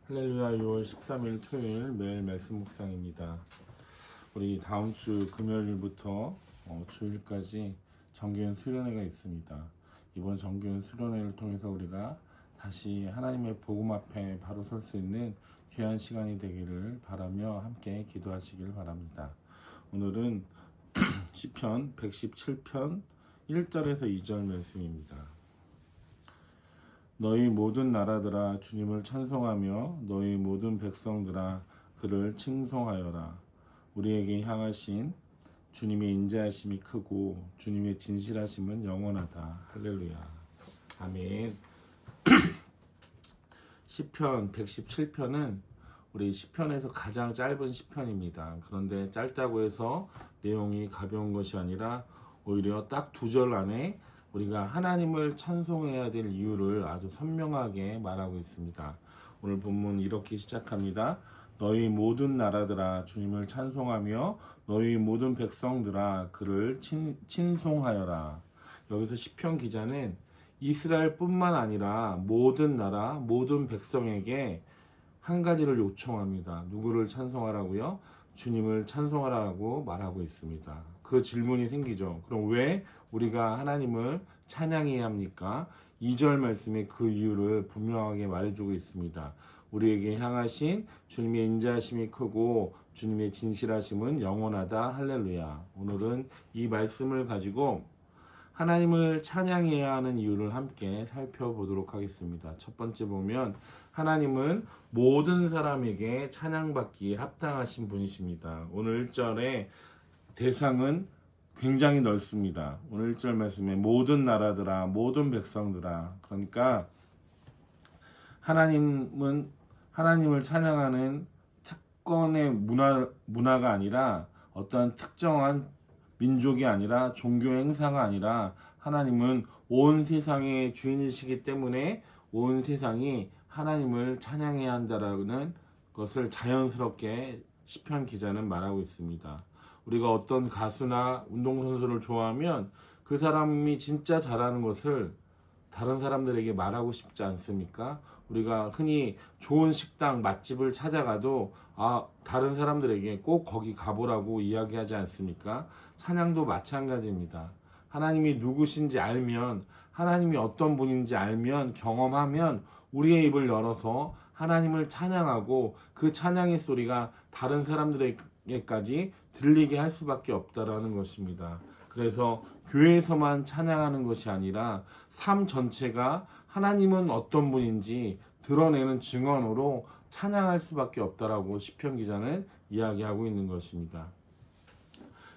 할렐루야. 6월 13일 토요일 매일 말씀 묵상입니다. 우리 다음 주 금요일부터 주일까지 정규현 수련회가 있습니다. 이번 정규현 수련회를 통해서 우리가 다시 하나님의 복음 앞에 바로 설 수 있는 귀한 시간이 되기를 바라며 함께 기도하시길 바랍니다. 오늘은 시편 117편 1절에서 2절 말씀입니다. 너희 모든 나라들아 주님을 찬송하며 너희 모든 백성들아 그를 칭송하여라. 우리에게 향하신 주님의 인자하심이 크고 주님의 진실하심은 영원하다. 할렐루야. 아멘. 시편 117편은 우리 시편에서 가장 짧은 시편입니다. 그런데 짧다고 해서 내용이 가벼운 것이 아니라 오히려 딱 2절 안에 우리가 하나님을 찬송해야 될 이유를 아주 선명하게 말하고 있습니다. 오늘 본문 이렇게 시작합니다. 너희 모든 나라들아 주님을 찬송하며 너희 모든 백성들아 그를 칭송하여라. 여기서 시편 기자는 이스라엘뿐만 아니라 모든 나라 모든 백성에게 한 가지를 요청합니다. 누구를 찬송하라고요? 주님을 찬송하라고 말하고 있습니다. 그 질문이 생기죠. 그럼 왜 우리가 하나님을 찬양해야 합니까? 2절 말씀에 그 이유를 분명하게 말해주고 있습니다. 우리에게 향하신 주님의 인자하심이 크고 주님의 진실하심은 영원하다. 할렐루야. 오늘은 이 말씀을 가지고 하나님을 찬양해야 하는 이유를 함께 살펴보도록 하겠습니다. 첫 번째 보면 하나님은 모든 사람에게 찬양받기에 합당하신 분이십니다. 오늘 1절에 대상은 굉장히 넓습니다. 오늘 1절 말씀에 모든 나라들아 모든 백성들아, 그러니까 하나님을 찬양하는 특권의 문화가 아니라 어떠한 특정한 민족이 아니라 종교 행사가 아니라 하나님은 온 세상의 주인이시기 때문에 온 세상이 하나님을 찬양해야 한다라는 것을 자연스럽게 시편 기자는 말하고 있습니다. 우리가 어떤 가수나 운동선수를 좋아하면 그 사람이 진짜 잘하는 것을 다른 사람들에게 말하고 싶지 않습니까? 우리가 흔히 좋은 식당, 맛집을 찾아가도 다른 사람들에게 꼭 거기 가보라고 이야기하지 않습니까? 찬양도 마찬가지입니다. 하나님이 누구신지 알면, 하나님이 어떤 분인지 알면, 경험하면 우리의 입을 열어서 하나님을 찬양하고 그 찬양의 소리가 다른 사람들에게까지 들리게 할 수밖에 없다라는 것입니다. 그래서 교회에서만 찬양하는 것이 아니라 삶 전체가 하나님은 어떤 분인지 드러내는 증언으로 찬양할 수밖에 없다라고 시편 기자는 이야기하고 있는 것입니다.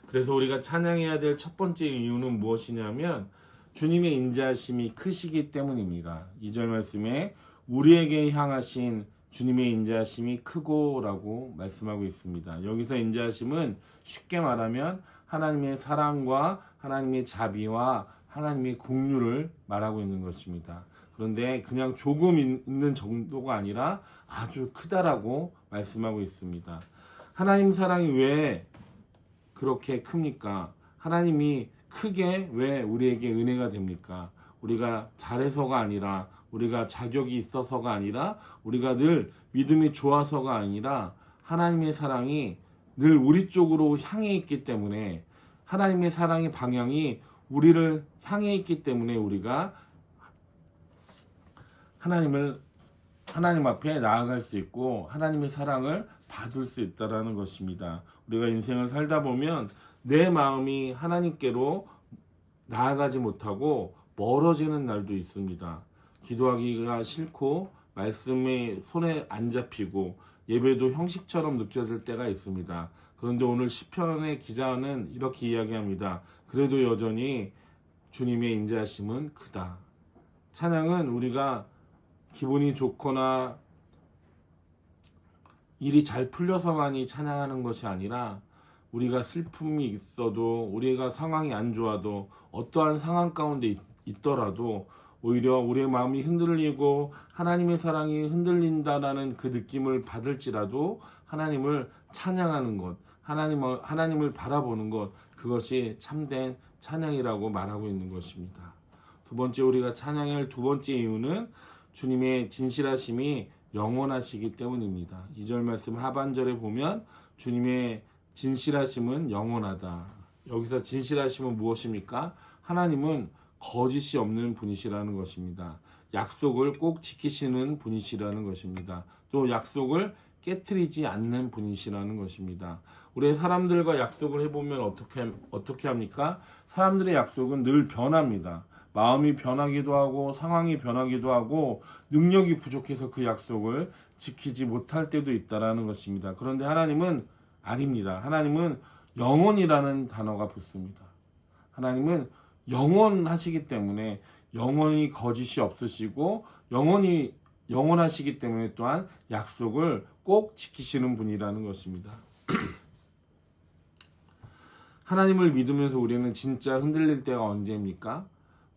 그래서 우리가 찬양해야 될 첫 번째 이유는 무엇이냐면 주님의 인자하심이 크시기 때문입니다. 2절 말씀에 우리에게 향하신 주님의 인자하심이 크고라고 말씀하고 있습니다. 여기서 인자하심은 쉽게 말하면 하나님의 사랑과 하나님의 자비와 하나님의 긍휼을 말하고 있는 것입니다. 그런데 그냥 조금 있는 정도가 아니라 아주 크다라고 말씀하고 있습니다. 하나님 사랑이 왜 그렇게 큽니까? 하나님이 크게 왜 우리에게 은혜가 됩니까? 우리가 잘해서가 아니라, 우리가 자격이 있어서가 아니라, 우리가 늘 믿음이 좋아서가 아니라 하나님의 사랑이 늘 우리 쪽으로 향해 있기 때문에, 하나님의 사랑의 방향이 우리를 향해 있기 때문에 우리가 하나님 앞에 나아갈 수 있고 하나님의 사랑을 받을 수 있다는 것입니다. 우리가 인생을 살다 보면 내 마음이 하나님께로 나아가지 못하고 멀어지는 날도 있습니다. 기도하기가 싫고 말씀에 손에 안 잡히고 예배도 형식처럼 느껴질 때가 있습니다. 그런데 오늘 시편의 기자는 이렇게 이야기합니다. 그래도 여전히 주님의 인자하심은 크다. 찬양은 우리가 기분이 좋거나 일이 잘 풀려서만이 찬양하는 것이 아니라 우리가 슬픔이 있어도, 우리가 상황이 안 좋아도, 어떠한 상황 가운데 있더라도 오히려 우리의 마음이 흔들리고 하나님의 사랑이 흔들린다라는 그 느낌을 받을지라도 하나님을 찬양하는 것, 하나님을 바라보는 것, 그것이 참된 찬양이라고 말하고 있는 것입니다. 두 번째, 우리가 찬양할 두 번째 이유는 주님의 진실하심이 영원하시기 때문입니다. 2절 말씀 하반절에 보면 주님의 진실하심은 영원하다. 여기서 진실하심은 무엇입니까? 하나님은 거짓이 없는 분이시라는 것입니다. 약속을 꼭 지키시는 분이시라는 것입니다. 또 약속을 깨트리지 않는 분이시라는 것입니다. 우리 사람들과 약속을 해보면 어떻게 합니까? 사람들의 약속은 늘 변합니다. 마음이 변하기도 하고 상황이 변하기도 하고 능력이 부족해서 그 약속을 지키지 못할 때도 있다라는 것입니다. 그런데 하나님은 아닙니다. 하나님은 영원이라는 단어가 붙습니다. 하나님은 영원하시기 때문에 영원히 거짓이 없으시고 영원하시기 때문에 또한 약속을 꼭 지키시는 분이라는 것입니다. 하나님을 믿으면서 우리는 진짜 흔들릴 때가 언제입니까?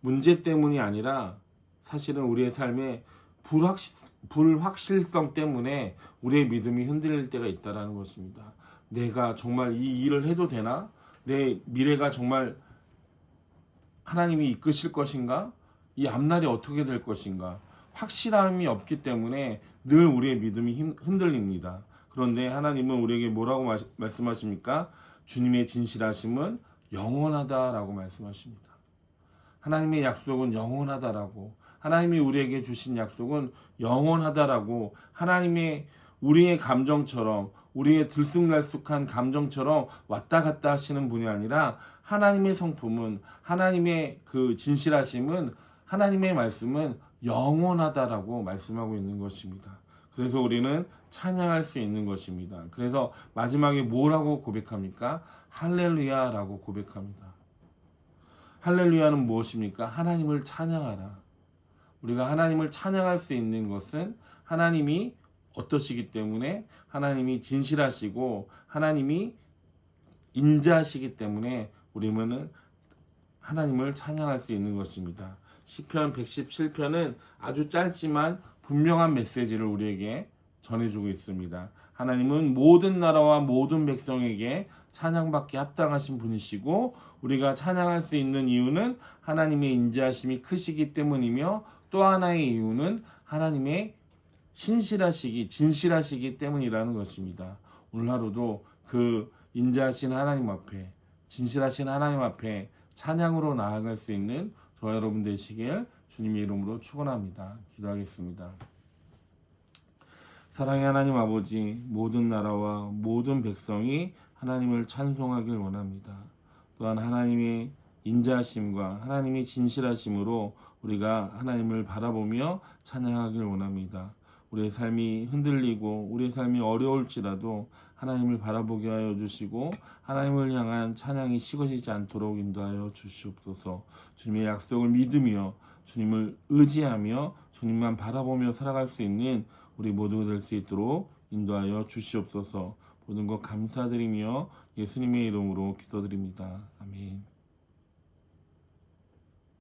문제 때문이 아니라 사실은 우리의 삶에 불확실성 때문에 우리의 믿음이 흔들릴 때가 있다는 것입니다. 내가 정말 이 일을 해도 되나? 내 미래가 정말 하나님이 이끄실 것인가? 이 앞날이 어떻게 될 것인가? 확실함이 없기 때문에 늘 우리의 믿음이 흔들립니다. 그런데 하나님은 우리에게 뭐라고 말씀하십니까? 주님의 진실하심은 영원하다라고 말씀하십니다. 하나님의 약속은 영원하다라고, 하나님이 우리에게 주신 약속은 영원하다라고, 하나님의 우리의 감정처럼, 우리의 들쑥날쑥한 감정처럼 왔다 갔다 하시는 분이 아니라 하나님의 성품은, 하나님의 그 진실하심은, 하나님의 말씀은 영원하다라고 말씀하고 있는 것입니다. 그래서 우리는 찬양할 수 있는 것입니다. 그래서 마지막에 뭐라고 고백합니까? 할렐루야라고 고백합니다. 할렐루야는 무엇입니까? 하나님을 찬양하라. 우리가 하나님을 찬양할 수 있는 것은 하나님이 어떠시기 때문에, 하나님이 진실하시고 하나님이 인자하시기 때문에 우리는 하나님을 찬양할 수 있는 것입니다. 시편 117편은 아주 짧지만 분명한 메시지를 우리에게 전해주고 있습니다. 하나님은 모든 나라와 모든 백성에게 찬양받기 합당하신 분이시고, 우리가 찬양할 수 있는 이유는 하나님의 인자하심이 크시기 때문이며, 또 하나의 이유는 하나님의 진실하시기 때문이라는 것입니다. 오늘 하루도 그 인자하신 하나님 앞에, 진실하신 하나님 앞에 찬양으로 나아갈 수 있는 저와 여러분 되시길 주님의 이름으로 축원합니다. 기도하겠습니다. 사랑의 하나님 아버지, 모든 나라와 모든 백성이 하나님을 찬송하길 원합니다. 또한 하나님의 인자하심과 하나님의 진실하심으로 우리가 하나님을 바라보며 찬양하길 원합니다. 우리의 삶이 흔들리고 우리의 삶이 어려울지라도 하나님을 바라보게 하여 주시고 하나님을 향한 찬양이 식어지지 않도록 인도하여 주시옵소서. 주님의 약속을 믿으며 주님을 의지하며 주님만 바라보며 살아갈 수 있는 우리 모두가 될 수 있도록 인도하여 주시옵소서. 모든 것 감사드리며 예수님의 이름으로 기도드립니다. 아멘.